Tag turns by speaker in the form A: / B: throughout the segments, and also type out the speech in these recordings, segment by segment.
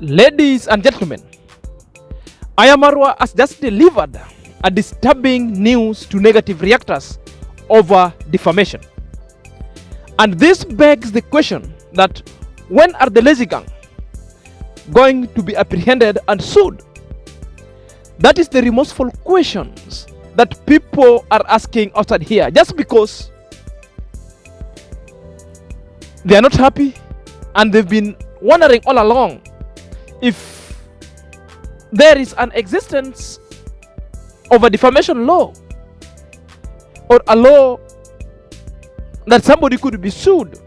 A: Ladies and gentlemen, Ayamarwa has just delivered a disturbing news to negative reactors over defamation. And this begs the question that when are the lazy gang going to be apprehended and sued? That is the remorseful questions that people are asking outside here, just because they are not happy and they've been wondering all along if there is an existence of a defamation law or a law that somebody could be sued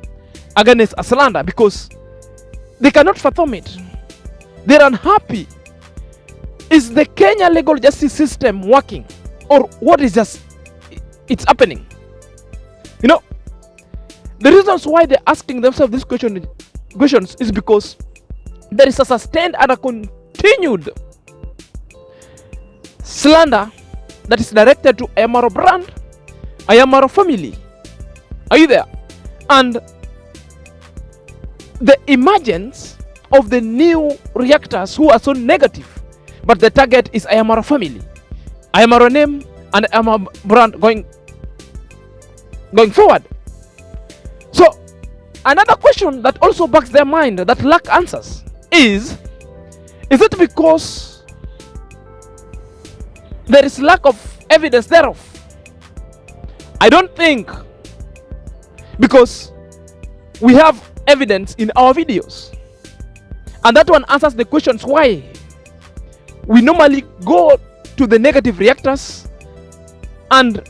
A: against a slander, because they cannot fathom it. They're unhappy. Is the Kenya legal justice system working, or what is just it's happening? You know, the reasons why they're asking themselves these questions is because there is a sustained and a continued slander that is directed to Ayamaro brand, Ayamaro family. Are you there? And the emergence of the new reactors who are so negative, but the target is Ayamaro family, Ayamaro name, and Ayamaro brand going forward. So another question that also backs their mind that lack answers is it because there is lack of evidence thereof? I don't think, because we have evidence in our videos, and that one answers the questions why we normally go to the negative reactors and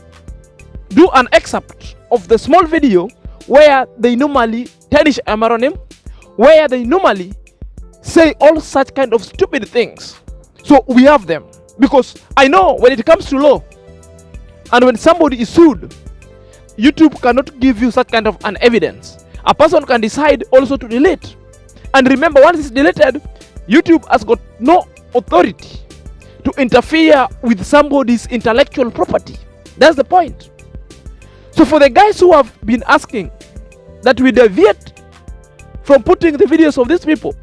A: do an excerpt of the small video where they normally tarnish Ayamaro name, where they normally say all such kind of stupid things. So we have them, because I know when it comes to law and when somebody is sued, YouTube cannot give you such kind of an evidence. A person can decide also to delete, and remember, once it's deleted, YouTube has got no authority to interfere with somebody's intellectual property. That's the point. So for the guys who have been asking that we deviate from putting the videos of these people,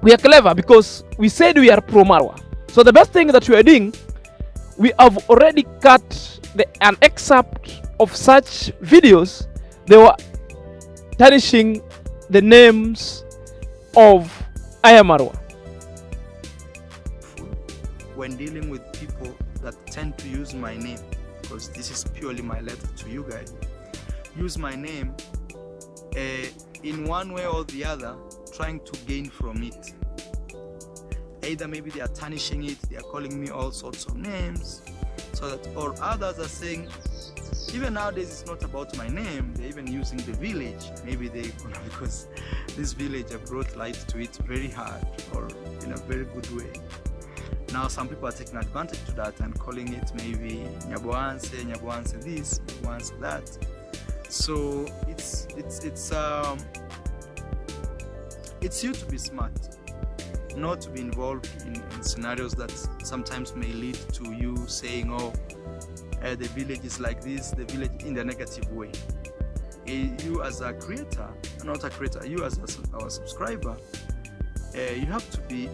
A: we are clever because we said we are pro Marwa. So the best thing that we are doing, we have already cut an excerpt of such videos. They were tarnishing the names of Ayamarwa.
B: When dealing with people that tend to use my name, because this is purely my letter to you guys, use my name in one way or the other, trying to gain from it. Either maybe they are tarnishing it, they are calling me all sorts of names, so that, or others are saying, even nowadays it's not about my name, they're even using the village. Maybe they, because this village have brought light to it very hard, or in a very good way. Now some people are taking advantage to that and calling it maybe Nyaboanse this, Nyaboanse that. So it's you to be smart, not to be involved in scenarios that sometimes may lead to you saying, oh, the village is like this, the village, in the negative way. You as a creator, not a creator, you as our subscriber, you have to be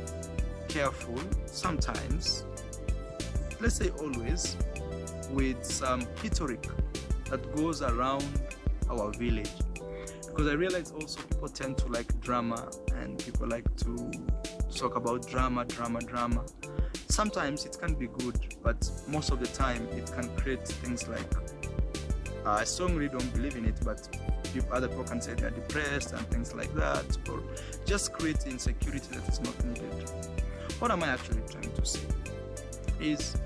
B: careful sometimes, let's say always, with some rhetoric that goes around our village. Because I realize also people tend to like drama, and people like to talk about drama. Sometimes it can be good, but most of the time it can create things like, I strongly don't believe in it, but other people can say they are depressed and things like that, or just create insecurity that is not needed. What am I actually trying to say is,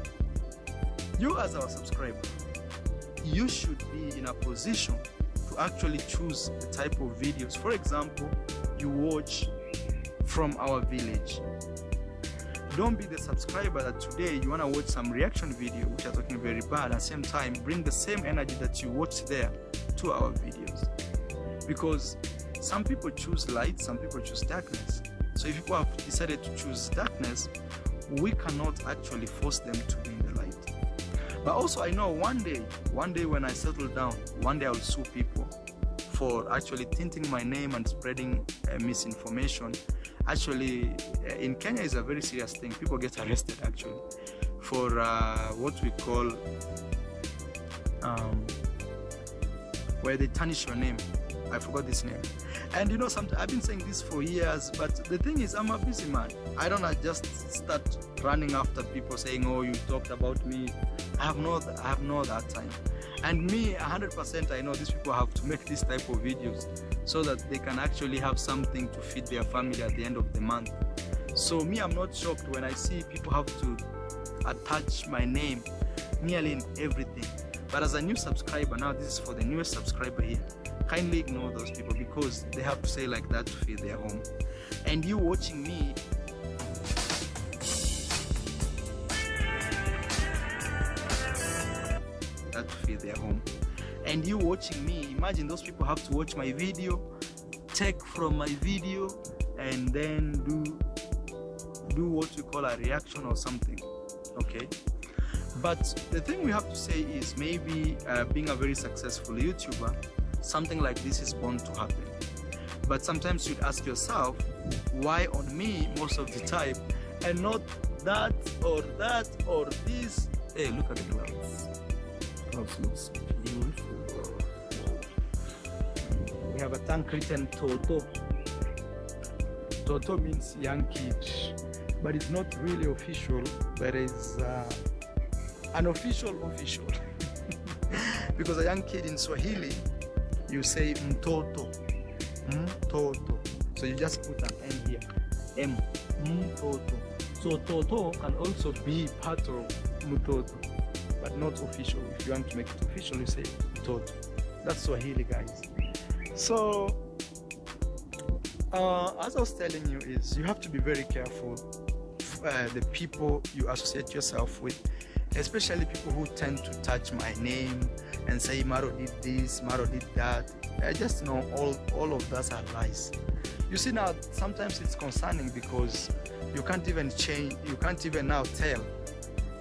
B: you as our subscriber, you should be in a position to actually choose the type of videos, for example, you watch from our village. Don't be the subscriber that today you want to watch some reaction video which are talking very bad, at the same time bring the same energy that you watch there to our videos. Because some people choose light, some people choose darkness. So if people have decided to choose darkness, we cannot actually force them to be in the light. But also I know one day when I settle down, one day I will sue people for actually tinting my name and spreading misinformation Actually, in Kenya is a very serious thing. People get arrested actually for what we call where they tarnish your name. I forgot this name. And you know, I've been saying this for years, but the thing is, I'm a busy man. I don't just start running after people saying, "Oh, you talked about me." I have no that time. And me, 100%, I know these people have to make this type of videos so that they can actually have something to feed their family at the end of the month. So me, I'm not shocked when I see people have to attach my name nearly in everything. But as a new subscriber, now this is for the newest subscriber here, kindly ignore those people because they have to say like that to feed their home. And you watching me, that to feed their home. And you watching me, imagine those people have to watch my video, take from my video, and then do what we call a reaction or something. Okay. But the thing we have to say is maybe being a very successful YouTuber, something like this is bound to happen. But sometimes you'd ask yourself, why on me most of the time and not that or this? Hey, look at the clouds. Clouds looks beautiful. We have a tank written Toto. Toto means young kid, but it's not really official. But it's an official because a young kid in Swahili you say mtoto. Mtoto. So you just put an N here. M. Mtoto. So Toto can also be part of mtoto, but not official. If you want to make it official, you say mtoto. That's Swahili, guys. So as I was telling you, is you have to be very careful the people you associate yourself with, especially people who tend to touch my name and say Maro did this, Maro did that. I just know all of those are lies. You see, now sometimes it's concerning because you can't even now tell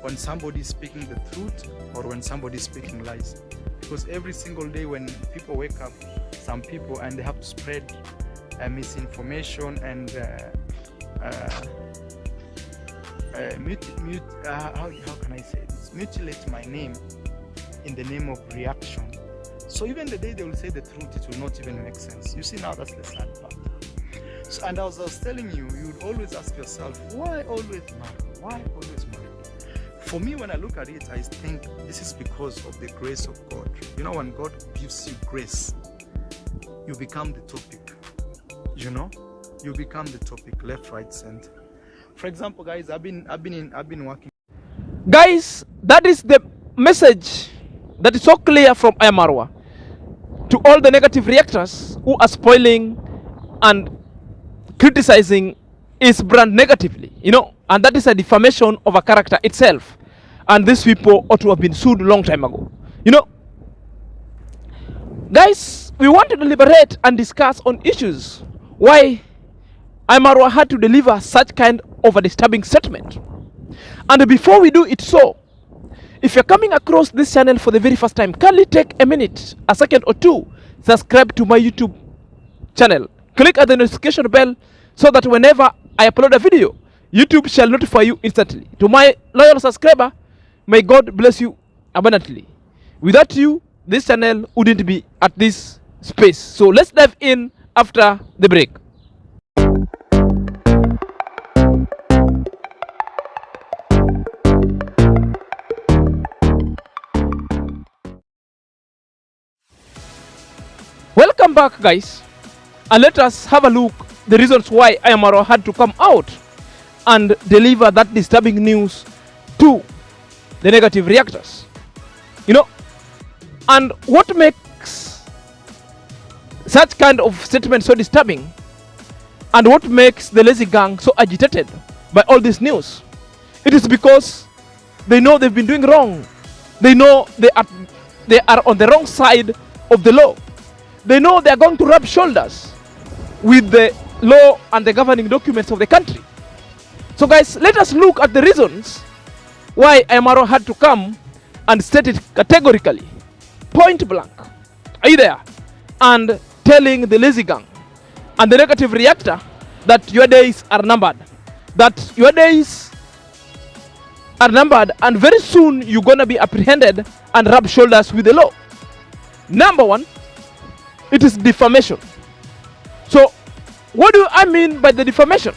B: when somebody is speaking the truth or when somebody is speaking lies, because every single day when people wake up, some people, and they have to spread misinformation and how can I say this? Mutilate my name in the name of reaction. So even the day they will say the truth, it will not even make sense. You see, now that's the sad part. So, and as I was telling you, you would always ask yourself, why always Mark? Why always Mark? For me, when I look at it, I think this is because of the grace of God. You know, when God gives you grace, you become the topic. You know, you become the topic, left, right, center. For example, guys, I've been working.
A: Guys, that is the message that is so clear from Ayamarwa to all the negative reactors who are spoiling and criticizing his brand negatively, you know, and that is a defamation of a character itself. And these people ought to have been sued a long time ago. You know, guys, we want to deliberate and discuss on issues why Ayamarwa had to deliver such kind of a disturbing statement. And before we do it so, if you're coming across this channel for the very first time, kindly take a minute, a second or two, subscribe to my YouTube channel. Click at the notification bell so that whenever I upload a video, YouTube shall notify you instantly. To my loyal subscriber, may God bless you abundantly. Without you, this channel wouldn't be at this space. So let's dive in after the break. Welcome back, guys, and let us have a look the reasons why Ayamarwa had to come out and deliver that disturbing news to the negative reactors. You know, and what makes such kind of statement so disturbing, and what makes the lazy gang so agitated by all this news, it is because they know they've been doing wrong. They know they are on the wrong side of the law. They know they are going to rub shoulders with the law and the governing documents of the country. So guys, let us look at the reasons why Ayamarwa had to come and state it categorically, point blank, are you there? And telling the lazy gang and the negative reactor that your days are numbered. That your days are numbered, and very soon you're gonna be apprehended and rub shoulders with the law. Number one, it is defamation. So what do I mean by the defamation?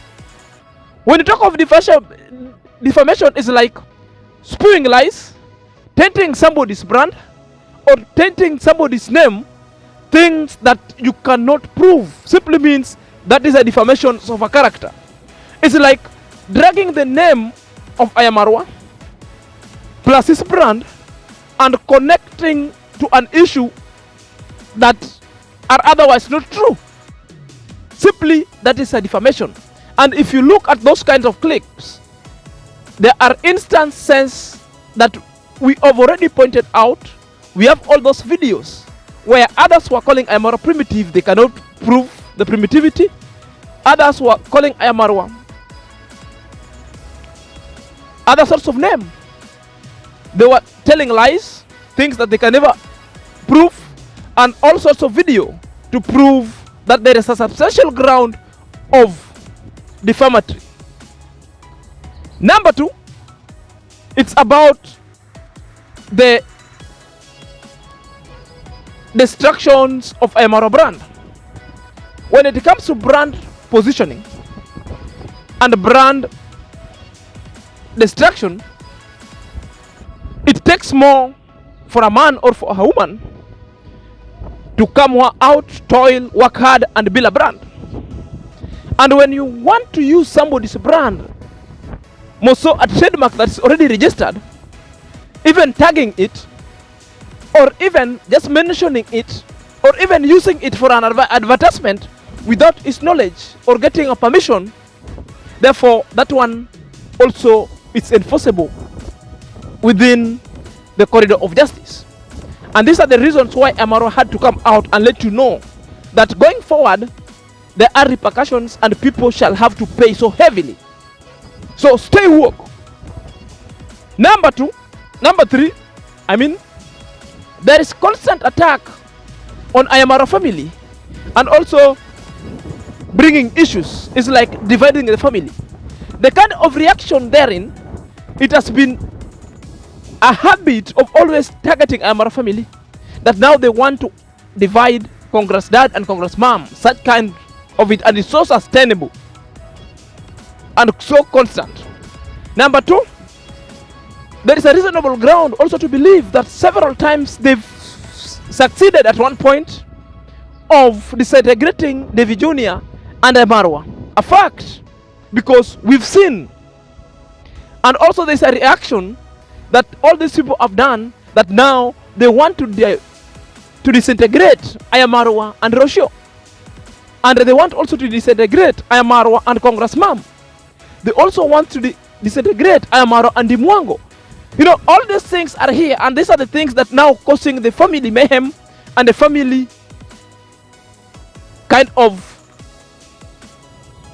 A: When you talk of defamation is like spewing lies, tainting somebody's brand, or tainting somebody's name, things that you cannot prove. Simply means that is a defamation of a character. It's like dragging the name of Ayamarwa plus his brand and connecting to an issue that are otherwise not true. Simply, that is a defamation. And if you look at those kinds of clips, there are instances that we have already pointed out. We have all those videos where others were calling Ayamarwa primitive. They cannot prove the primitivity. Others were calling Ayamarwa other sorts of name. They were telling lies, things that they can never prove, and all sorts of video to prove that there is a substantial ground of defamatory. Number two, it's about the destructions of Ayamarwa brand. When it comes to brand positioning and brand destruction, it takes more for a man or for a woman to come out, toil, work hard, and build a brand. And when you want to use somebody's brand, more so a trademark that's already registered, even tagging it, or even just mentioning it, or even using it for an advertisement without his knowledge or getting a permission, therefore that one also is enforceable within the corridor of justice. And these are the reasons why Ayamarwa had to come out and let you know that going forward there are repercussions and people shall have to pay so heavily. So stay woke. Number three, there is constant attack on Ayamarwa family, and also bringing issues is like dividing the family. The kind of reaction therein, it has been a habit of always targeting Ayamarwa family, that now they want to divide Congress dad and Congress mom, such kind of it, and it's so sustainable and so constant. Number two, there is a reasonable ground also to believe that several times they've succeeded at one point of disintegrating David Jr. and Ayamarwa. A fact, because we've seen, and also there's a reaction that all these people have done, that now they want to disintegrate Ayamarwa and Roshio, and they want also to disintegrate Ayamarwa and Congress mom. They also want to disintegrate Ayamarwa and Dimwango. You know, all these things are here, and these are the things that now causing the family mayhem and the family kind of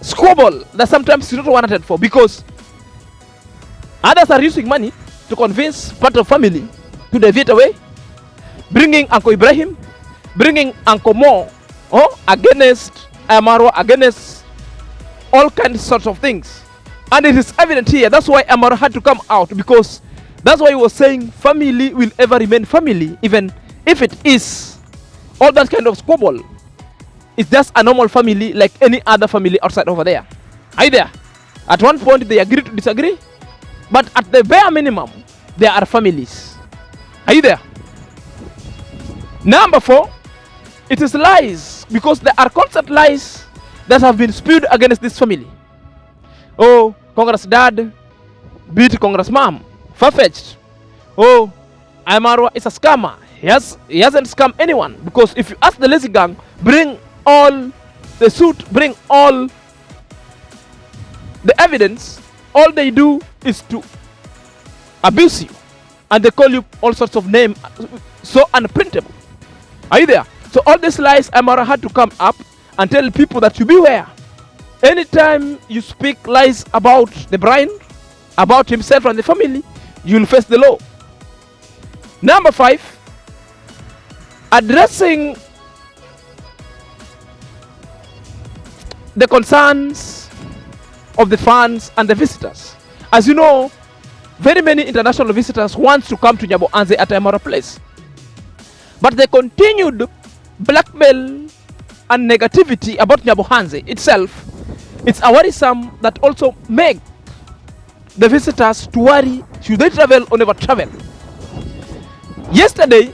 A: squabble that sometimes is not warranted for, because others are using money to convince part of family to deviate away, bringing Uncle Ibrahim, bringing Uncle Mo against Ayamarwa, against all kinds sorts of things. And it is evident here. That's why Ayamarwa had to come out, because that's why he was saying family will ever remain family, even if it is all that kind of squabble. It's just a normal family like any other family outside over there. Are you there? At one point they agree to disagree, but at the bare minimum they are families. Are you there? Number four, it is lies, because there are constant lies that have been spewed against this family. Oh, Congress dad beat Congress mom. Far-fetched. Oh, Ayamarwa is a scammer. He hasn't scammed anyone, because if you ask the lazy gang, bring all the suit, bring all the evidence, all they do is to abuse you, and they call you all sorts of names so unprintable. Are you there? So all these lies, Ayamarwa had to come up and tell people that you beware. Anytime you speak lies about the brand, about himself and the family, you'll face the law. Number five, the concerns of the fans and the visitors. As you know, very many international visitors want to come to Nyabohanse at Emara Place. But the continued blackmail and negativity about Nyabohanse itself, it's a worrisome that also make the visitors to worry, should they travel or never travel. Yesterday,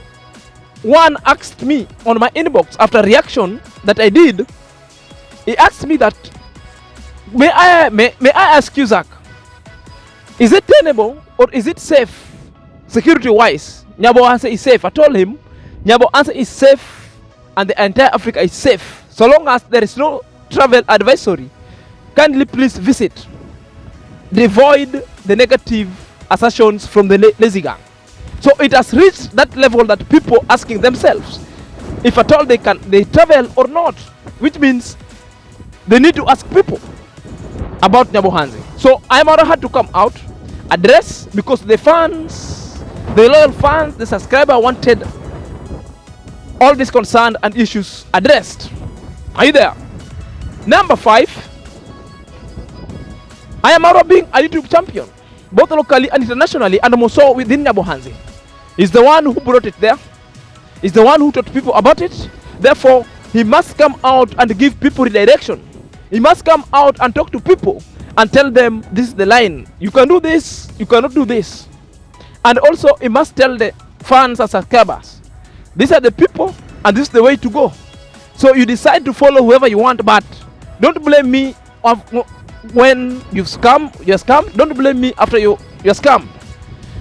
A: one asked me on my inbox after reaction that I did, he asked me that, may I ask you, Zach, is it tenable or is it safe security-wise? Nyabohanse is safe. I told him, Nyabohanse is safe and the entire Africa is safe. So long as there is no travel advisory, kindly please visit. Devoid the negative assertions from the lazy gang. So it has reached that level that people asking themselves if at all they travel or not, which means they need to ask people about Nyabohanse. So Imara had to come out, address, because the fans, the loyal fans, the subscriber wanted all this concern and issues addressed. Are you there? Number 5, Imara being a YouTube champion, both locally and internationally, and more so within Nyabohanse. He's the one who brought it there. He's the one who taught people about it. Therefore, he must come out and give people redirection. He must come out and talk to people and tell them this is the line. You can do this, you cannot do this. And also, he must tell the fans and subscribers, these are the people and this is the way to go. So you decide to follow whoever you want, but don't blame me when you're scammed. Don't blame me after you're scammed.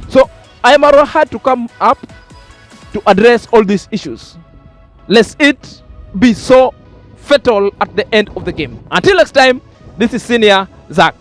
A: So Imara had to come up to address all these issues, lest it be so fatal at the end of the game. Until next time, this is Senior Zach.